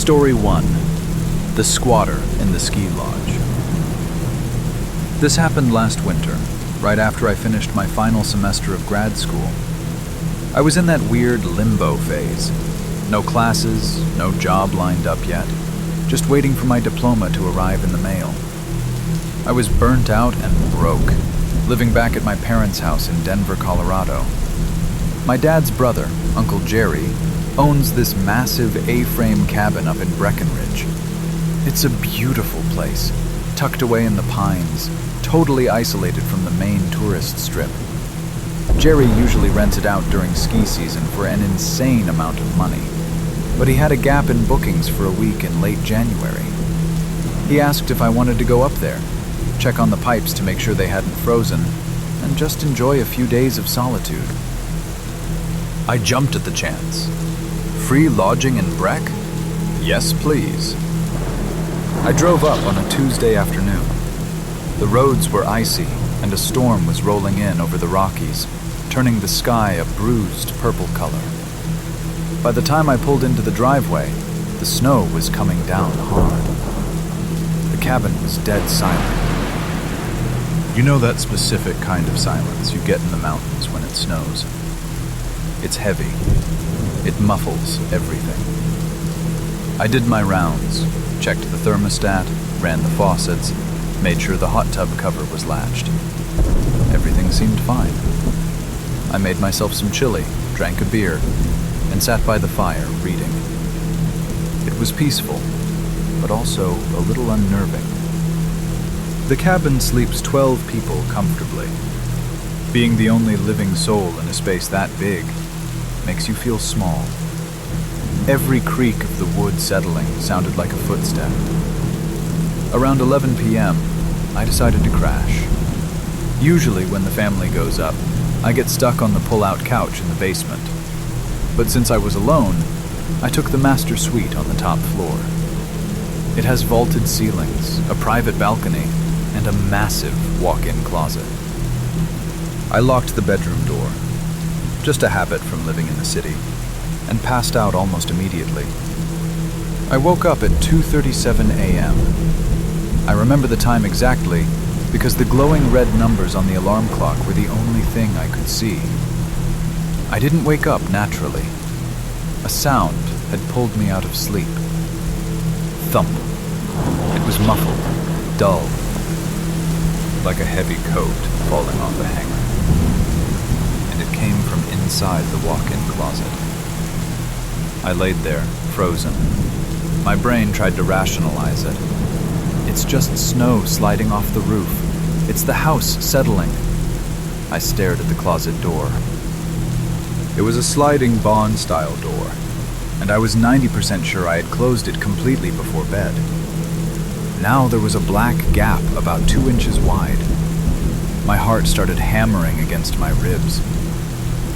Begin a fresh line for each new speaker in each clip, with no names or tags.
Story 1. The Squatter in the Ski Lodge. This happened last winter, right after I finished my final semester of grad school. I was in that weird limbo phase. No classes, no job lined up yet, just waiting for my diploma to arrive in the mail. I was burnt out and broke, living back at my parents' house in Denver, Colorado. My dad's brother, Uncle Jerry, owns this massive A-frame cabin up in Breckenridge. It's a beautiful place, tucked away in the pines, totally isolated from the main tourist strip. Jerry usually rents it out during ski season for an insane amount of money, but he had a gap in bookings for a week in late January. He asked if I wanted to go up there, check on the pipes to make sure they hadn't frozen, and just enjoy a few days of solitude. I jumped at the chance. Free lodging in Breck? Yes, please. I drove up on a Tuesday afternoon. The roads were icy, and a storm was rolling in over the Rockies, turning the sky a bruised purple color. By the time I pulled into the driveway, the snow was coming down hard. The cabin was dead silent. You know that specific kind of silence you get in the mountains when it snows? It's heavy. It muffles everything. I did my rounds, checked the thermostat, ran the faucets, made sure the hot tub cover was latched. Everything seemed fine. I made myself some chili, drank a beer, and sat by the fire reading. It was peaceful, but also a little unnerving. The cabin sleeps 12 people comfortably. Being the only living soul in a space that big makes you feel small. Every creak of the wood settling sounded like a footstep. Around 11 p.m., I decided to crash. Usually when the family goes up, I get stuck on the pull-out couch in the basement. But since I was alone, I took the master suite on the top floor. It has vaulted ceilings, a private balcony, and a massive walk-in closet. I locked the bedroom door, just a habit from living in the city, and passed out almost immediately. I woke up at 2:37 a.m. I remember the time exactly because the glowing red numbers on the alarm clock were the only thing I could see. I didn't wake up naturally. A sound had pulled me out of sleep. Thump. It was muffled, dull, like a heavy coat falling off a hanger. And it came from inside the walk-in closet. I laid there, frozen. My brain tried to rationalize it. It's just snow sliding off the roof. It's the house settling. I stared at the closet door. It was a sliding Bond-style door, and I was 90% sure I had closed it completely before bed. Now there was a black gap about 2 inches wide. My heart started hammering against my ribs.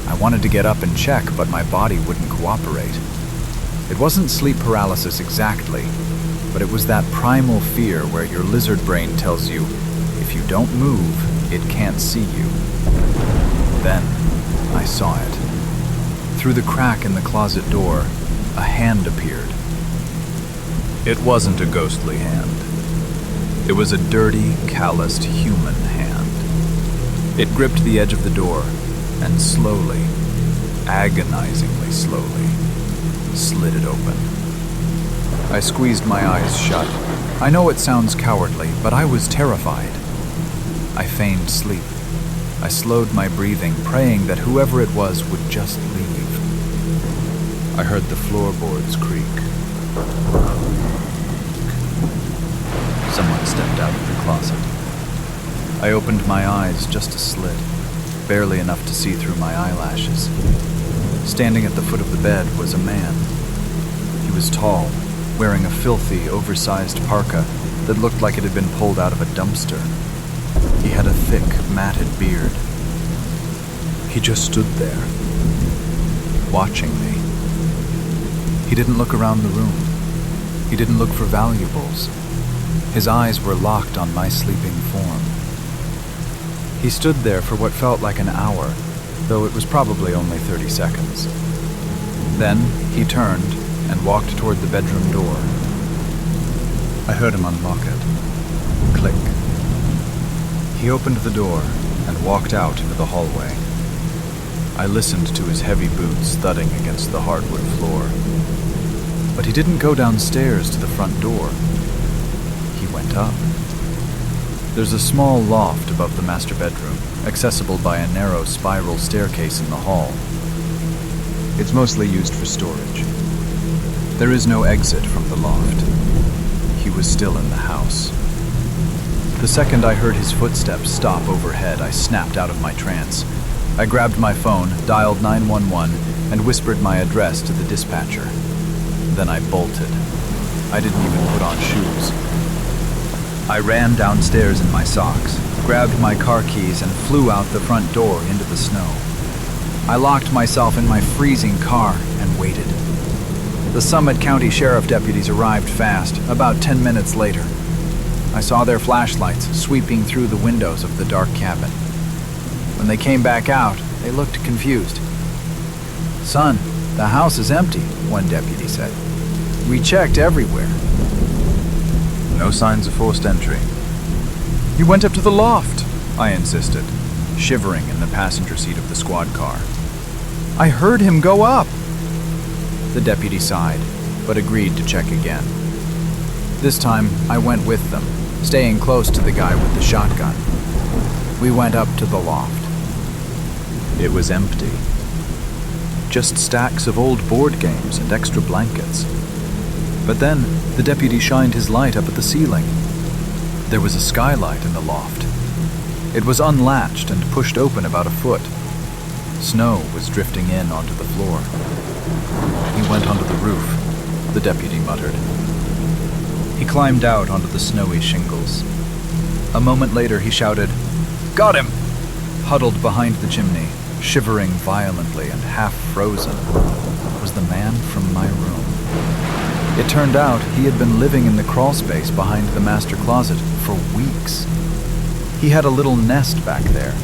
I wanted to get up and check, but my body wouldn't cooperate. It wasn't sleep paralysis exactly, but it was that primal fear where your lizard brain tells you, if you don't move, it can't see you. Then, I saw it. Through the crack in the closet door, a hand appeared. It wasn't a ghostly hand. It was a dirty, calloused human hand. It gripped the edge of the door, and slowly, agonizingly slowly, slid it open. I squeezed my eyes shut. I know it sounds cowardly, but I was terrified. I feigned sleep. I slowed my breathing, praying that whoever it was would just leave. I heard the floorboards creak. Someone stepped out of the closet. I opened my eyes just a slit, barely enough to see through my eyelashes. Standing at the foot of the bed was a man. He was tall, wearing a filthy, oversized parka that looked like it had been pulled out of a dumpster. He had a thick, matted beard. He just stood there, watching me. He didn't look around the room. He didn't look for valuables. His eyes were locked on my sleeping form. He stood there for what felt like an hour, though it was probably only 30 seconds. Then he turned and walked toward the bedroom door. I heard him unlock it. Click. He opened the door and walked out into the hallway. I listened to his heavy boots thudding against the hardwood floor. But he didn't go downstairs to the front door. He went up. There's a small loft above the master bedroom, accessible by a narrow spiral staircase in the hall. It's mostly used for storage. There is no exit from the loft. He was still in the house. The second I heard his footsteps stop overhead, I snapped out of my trance. I grabbed my phone, dialed 911, and whispered my address to the dispatcher. Then I bolted. I didn't even put on shoes. I ran downstairs in my socks, grabbed my car keys, and flew out the front door into the snow. I locked myself in my freezing car and waited. The Summit County Sheriff deputies arrived fast, about 10 minutes later. I saw their flashlights sweeping through the windows of the dark cabin. When they came back out, they looked confused. "Son, the house is empty," one deputy said. "We checked everywhere." No signs of forced entry. "You went up to the loft," I insisted, shivering in the passenger seat of the squad car. "I heard him go up." The deputy sighed, but agreed to check again. This time, I went with them, staying close to the guy with the shotgun. We went up to the loft. It was empty. Just stacks of old board games and extra blankets. But then, the deputy shined his light up at the ceiling. There was a skylight in the loft. It was unlatched and pushed open about a foot. Snow was drifting in onto the floor. "He went onto the roof," the deputy muttered. He climbed out onto the snowy shingles. A moment later, he shouted, "Got him!" Huddled behind the chimney, shivering violently and half frozen, was the man from my room. It turned out he had been living in the crawlspace behind the master closet for weeks. He had a little nest back there,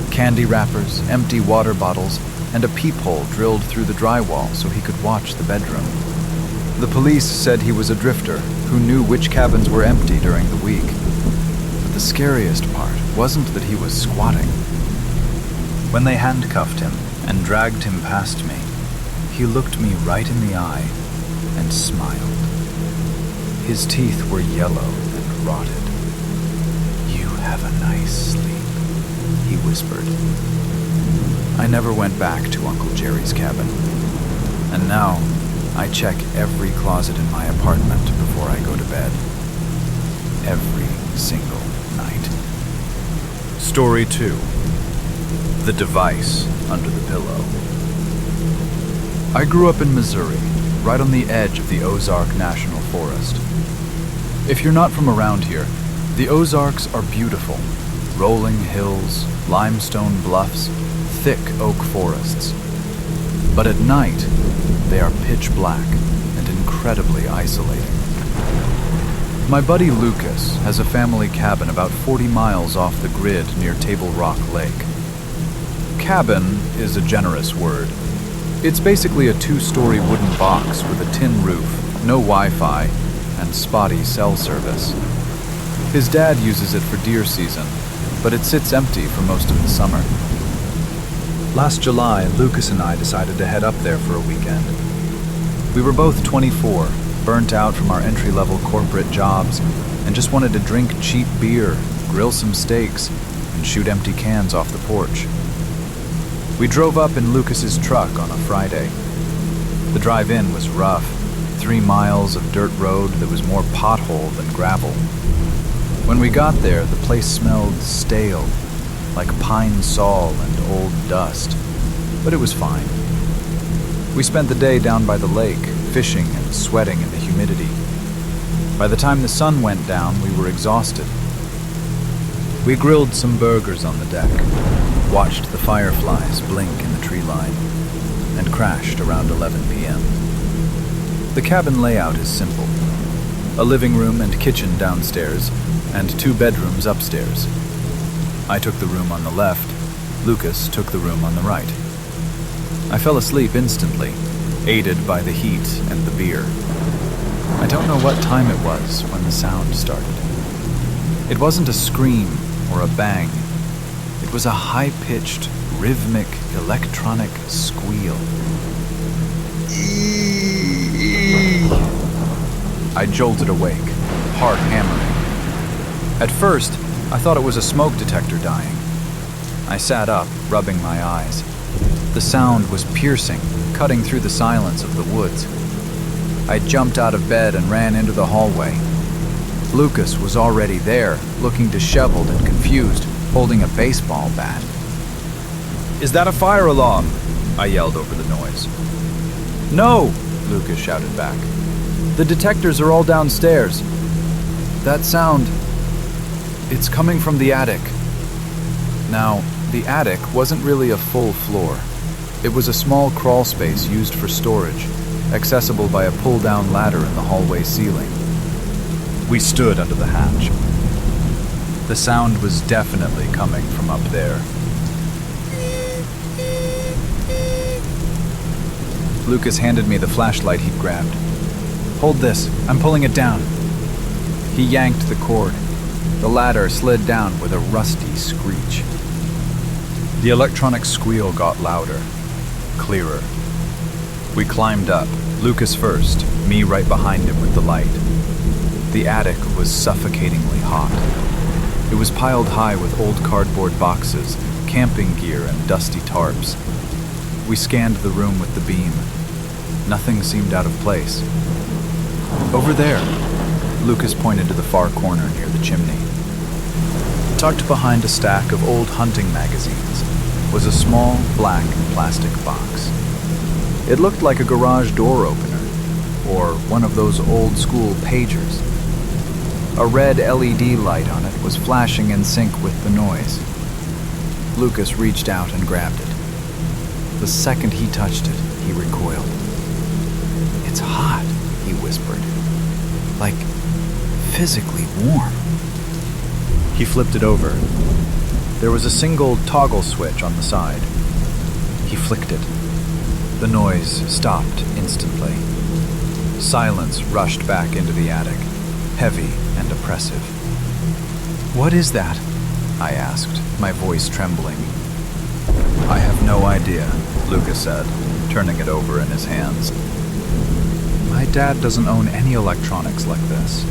candy wrappers, empty water bottles, and a peephole drilled through the drywall so he could watch the bedroom. The police said he was a drifter who knew which cabins were empty during the week. But the scariest part wasn't that he was squatting. When they handcuffed him and dragged him past me, he looked me right in the eye and smiled. His teeth were yellow and rotted. "You have a nice sleep," he whispered. I never went back to Uncle Jerry's cabin, and now I check every closet in my apartment before I go to bed. Every single night. Story 2. The Device Under the Pillow. I grew up in Missouri, right on the edge of the Ozark National Forest. If you're not from around here, the Ozarks are beautiful. Rolling hills, limestone bluffs, thick oak forests. But at night, they are pitch black and incredibly isolating. My buddy Lucas has a family cabin about 40 miles off the grid near Table Rock Lake. Cabin is a generous word. It's basically a 2-story wooden box with a tin roof, no Wi-Fi, and spotty cell service. His dad uses it for deer season, but it sits empty for most of the summer. Last July, Lucas and I decided to head up there for a weekend. We were both 24, burnt out from our entry-level corporate jobs, and just wanted to drink cheap beer, grill some steaks, and shoot empty cans off the porch. We drove up in Lucas's truck on a Friday. The drive-in was rough, 3 miles of dirt road that was more pothole than gravel. When we got there, the place smelled stale, like pine sol and old dust, but it was fine. We spent the day down by the lake, fishing and sweating in the humidity. By the time the sun went down, we were exhausted. We grilled some burgers on the deck, watched the fireflies blink in the tree line, and crashed around 11 p.m. The cabin layout is simple. A living room and kitchen downstairs, and 2 bedrooms upstairs. I took the room on the left, Lucas took the room on the right. I fell asleep instantly, aided by the heat and the beer. I don't know what time it was when the sound started. It wasn't a scream or a bang. It was a high-pitched, rhythmic, electronic squeal. I jolted awake, heart hammering. At first, I thought it was a smoke detector dying. I sat up, rubbing my eyes. The sound was piercing, cutting through the silence of the woods. I jumped out of bed and ran into the hallway. Lucas was already there, looking disheveled and confused, holding a baseball bat. "Is that a fire alarm?" I yelled over the noise. "No," Lucas shouted back. "The detectors are all downstairs. That sound, it's coming from the attic." Now, the attic wasn't really a full floor. It was a small crawl space used for storage, accessible by a pull-down ladder in the hallway ceiling. We stood under the hatch. The sound was definitely coming from up there. Lucas handed me the flashlight he'd grabbed. "Hold this, I'm pulling it down." He yanked the cord. The ladder slid down with a rusty screech. The electronic squeal got louder, clearer. We climbed up, Lucas first, me right behind him with the light. The attic was suffocatingly hot. It was piled high with old cardboard boxes, camping gear, and dusty tarps. We scanned the room with the beam. Nothing seemed out of place. "Over there," Lucas pointed to the far corner near the chimney. Tucked behind a stack of old hunting magazines was a small, black plastic box. It looked like a garage door opener, or one of those old-school pagers. A red LED light on it was flashing in sync with the noise. Lucas reached out and grabbed it. The second he touched it, he recoiled. "It's hot," he whispered. "Like, physically warm." He flipped it over. There was a single toggle switch on the side. He flicked it. The noise stopped instantly. Silence rushed back into the attic, heavy and oppressive. "What is that?" I asked, my voice trembling. "I have no idea," Lucas said, turning it over in his hands. "My dad doesn't own any electronics like this."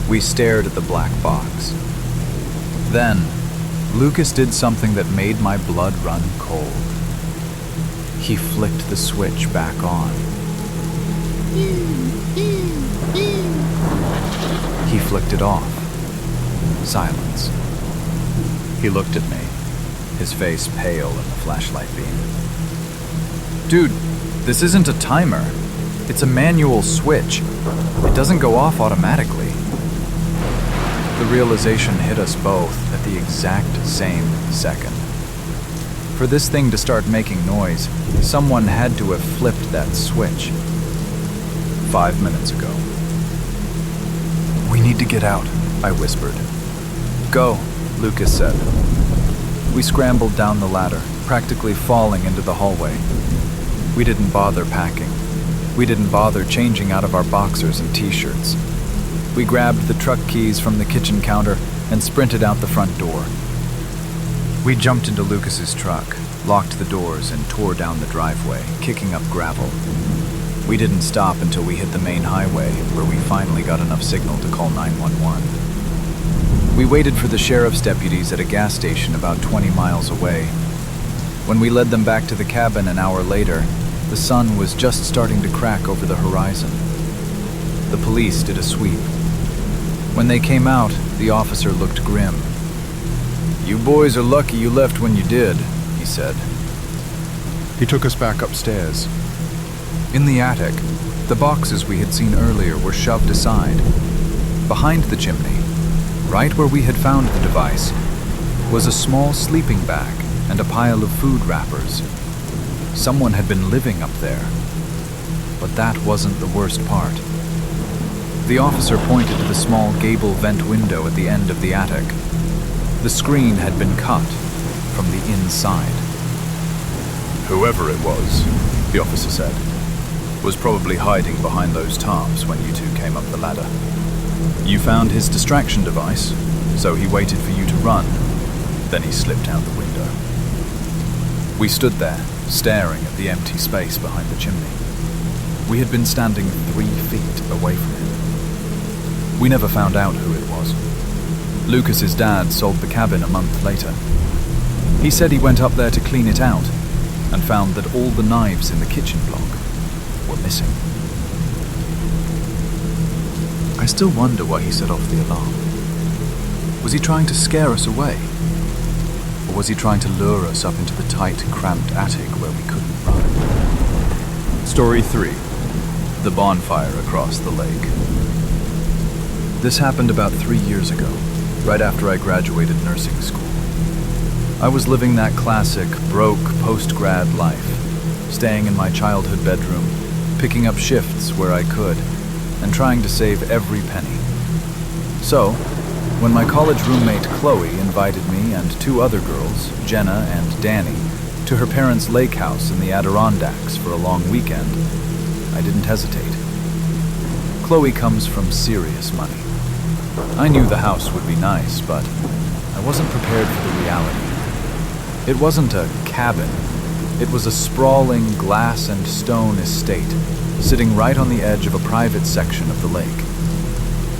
We stared at the black box. Then, Lucas did something that made my blood run cold. He flicked the switch back on. He flicked it off. Silence. He looked at me, his face pale in the flashlight beam. "Dude, this isn't a timer. It's a manual switch. It doesn't go off automatically." The realization hit us both at the exact same second. For this thing to start making noise, someone had to have flipped that switch 5 minutes ago. "We need to get out," I whispered. "Go," Lucas said. We scrambled down the ladder, practically falling into the hallway. We didn't bother packing. We didn't bother changing out of our boxers and t-shirts. We grabbed the truck keys from the kitchen counter and sprinted out the front door. We jumped into Lucas's truck, locked the doors, and tore down the driveway, kicking up gravel. We didn't stop until we hit the main highway, where we finally got enough signal to call 911. We waited for the sheriff's deputies at a gas station about 20 miles away. When we led them back to the cabin an hour later, the sun was just starting to crack over the horizon. The police did a sweep. When they came out, the officer looked grim. "You boys are lucky you left when you did," he said. He took us back upstairs. In the attic, the boxes we had seen earlier were shoved aside. Behind the chimney, right where we had found the device, was a small sleeping bag and a pile of food wrappers. Someone had been living up there. But that wasn't the worst part. The officer pointed to the small gable vent window at the end of the attic. The screen had been cut from the inside. "Whoever it was, the officer said. Was probably hiding behind those tarps when you two came up the ladder. You found his distraction device, so he waited for you to run. Then he slipped out the window. We stood there, staring at the empty space behind the chimney. We had been standing 3 feet away from him. We never found out who it was. Lucas's dad sold the cabin a month later. He said he went up there to clean it out and found that all the knives in the kitchen block were missing. I still wonder why he set off the alarm. Was he trying to scare us away? Or was he trying to lure us up into the tight, cramped attic where we couldn't run? Story 3. The bonfire across the lake. This happened about 3 years ago, right after I graduated nursing school. I was living that classic, broke post-grad life, staying in my childhood bedroom, picking up shifts where I could, and trying to save every penny. So, when my college roommate Chloe invited me and 2 other girls, Jenna and Danny, to her parents' lake house in the Adirondacks for a long weekend, I didn't hesitate. Chloe comes from serious money. I knew the house would be nice, but I wasn't prepared for the reality. It wasn't a cabin. It was a sprawling glass and stone estate, sitting right on the edge of a private section of the lake.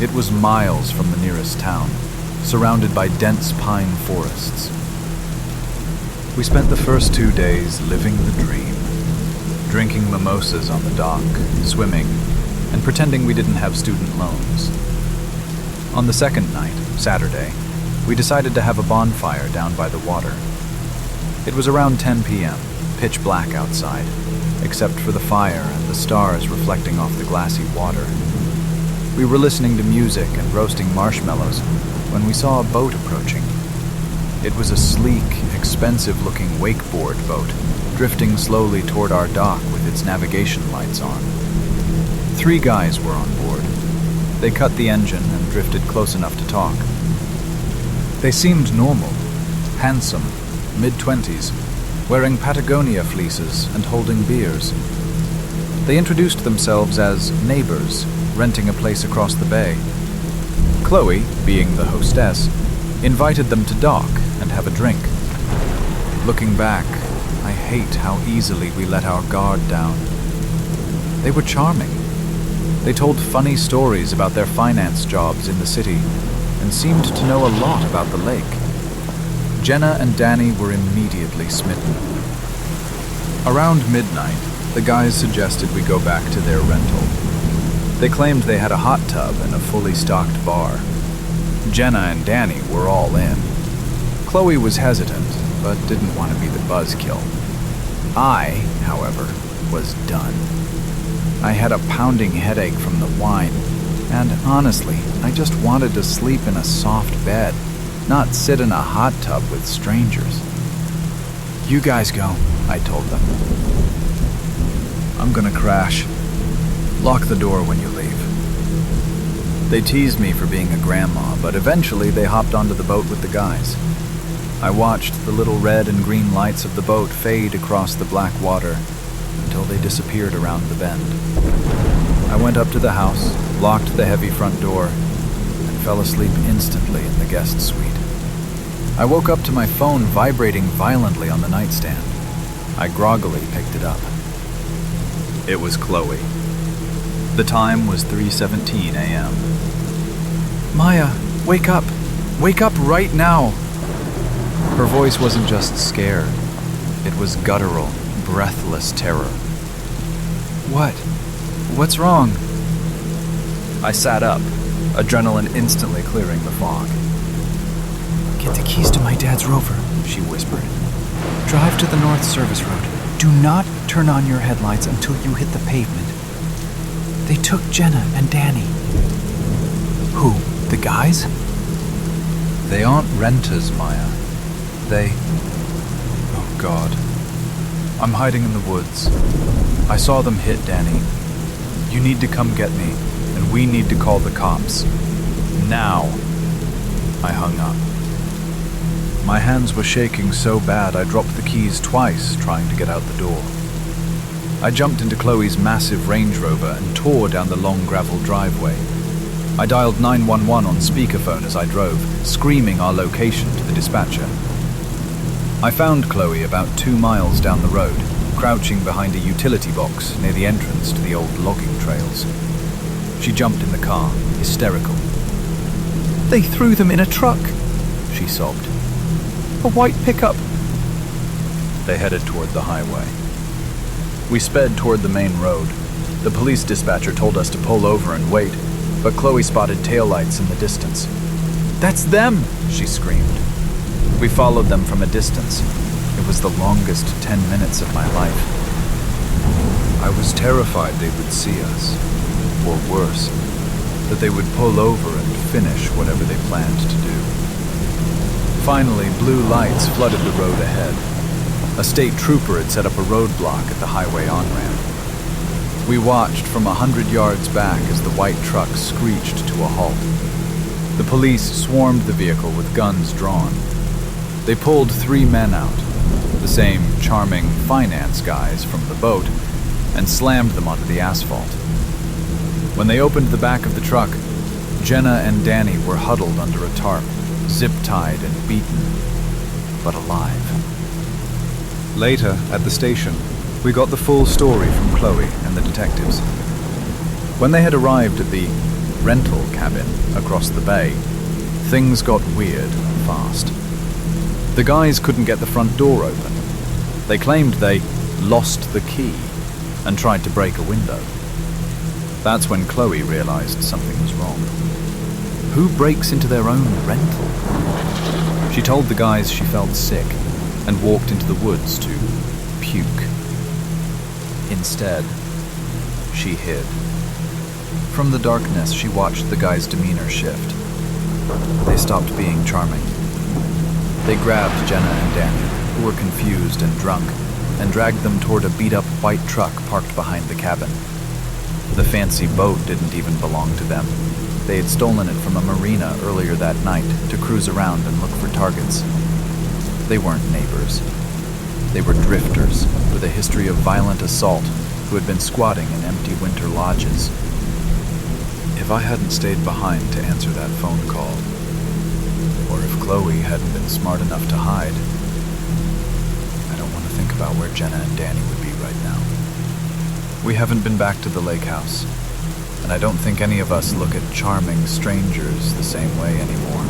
It was miles from the nearest town, surrounded by dense pine forests. We spent the first 2 days living the dream, drinking mimosas on the dock, swimming, and pretending we didn't have student loans. On the second night, Saturday, we decided to have a bonfire down by the water. It was around 10 p.m., pitch black outside, except for the fire and the stars reflecting off the glassy water. We were listening to music and roasting marshmallows when we saw a boat approaching. It was a sleek, expensive-looking wakeboard boat, drifting slowly toward our dock with its navigation lights on. 3 guys were on board. They cut the engine and drifted close enough to talk. They seemed normal, handsome, mid-20s, wearing Patagonia fleeces and holding beers. They introduced themselves as neighbors, renting a place across the bay. Chloe, being the hostess, invited them to dock and have a drink. Looking back, I hate how easily we let our guard down. They were charming. They told funny stories about their finance jobs in the city and seemed to know a lot about the lake. Jenna and Danny were immediately smitten. Around midnight, the guys suggested we go back to their rental. They claimed they had a hot tub and a fully stocked bar. Jenna and Danny were all in. Chloe was hesitant, but didn't want to be the buzzkill. I, however, was done. I had a pounding headache from the wine, and honestly, I just wanted to sleep in a soft bed, not sit in a hot tub with strangers. "You guys go," I told them. "I'm gonna crash. Lock the door when you leave." They teased me for being a grandma, but eventually they hopped onto the boat with the guys. I watched the little red and green lights of the boat fade across the black water until they disappeared around the bend. I went up to the house, locked the heavy front door, and fell asleep instantly in the guest suite. I woke up to my phone vibrating violently on the nightstand. I groggily picked it up. It was Chloe. The time was 3:17 a.m. "Maya, wake up! Wake up right now!" Her voice wasn't just scared. It was guttural, breathless terror. "What? What's wrong?" I sat up, adrenaline instantly clearing the fog. "Get the keys to my dad's Rover," she whispered. "Drive to the North Service Road. Do not turn on your headlights until you hit the pavement. They took Jenna and Danny." "Who? The guys?" "They aren't renters, Maya. They... Oh, God. I'm hiding in the woods. I saw them hit Danny. You need to come get me, and we need to call the cops. Now." I hung up. My hands were shaking so bad I dropped the keys twice trying to get out the door. I jumped into Chloe's massive Range Rover and tore down the long gravel driveway. I dialed 911 on speakerphone as I drove, screaming our location to the dispatcher. I found Chloe about 2 miles down the road, crouching behind a utility box near the entrance to the old logging trails. She jumped in the car, hysterical.
"They threw them in a truck," she sobbed. "A white pickup."
They headed toward the highway. We sped toward the main road. The police dispatcher told us to pull over and wait, but Chloe spotted taillights in the distance. "That's them!" she screamed. We followed them from a distance. It was the longest 10 minutes of my life. I was terrified they would see us, or worse, that they would pull over and finish whatever they planned to do. Finally, blue lights flooded the road ahead. A state trooper had set up a roadblock at the highway on-ramp. We watched from 100 yards back as the white truck screeched to a halt. The police swarmed the vehicle with guns drawn. They pulled 3 men out, the same charming finance guys from the boat, and slammed them onto the asphalt. When they opened the back of the truck, Jenna and Danny were huddled under a tarp, zip-tied and beaten, but alive. Later, at the station, we got the full story from Chloe and the detectives. When they had arrived at the rental cabin across the bay, things got weird fast. The guys couldn't get the front door open. They claimed they lost the key and tried to break a window. That's when Chloe realized something was wrong. Who breaks into their own rental? She told the guys she felt sick and walked into the woods to puke. Instead, she hid. From the darkness, she watched the guys' demeanor shift. They stopped being charming. They grabbed Jenna and Danny, who were confused and drunk, and dragged them toward a beat-up white truck parked behind the cabin. The fancy boat didn't even belong to them. They had stolen it from a marina earlier that night to cruise around and look for targets. They weren't neighbors. They were drifters with a history of violent assault who had been squatting in empty winter lodges. If I hadn't stayed behind to answer that phone call, or if Chloe hadn't been smart enough to hide, I don't want to think about where Jenna and Danny would be right now. We haven't been back to the lake house, and I don't think any of us look at charming strangers the same way anymore.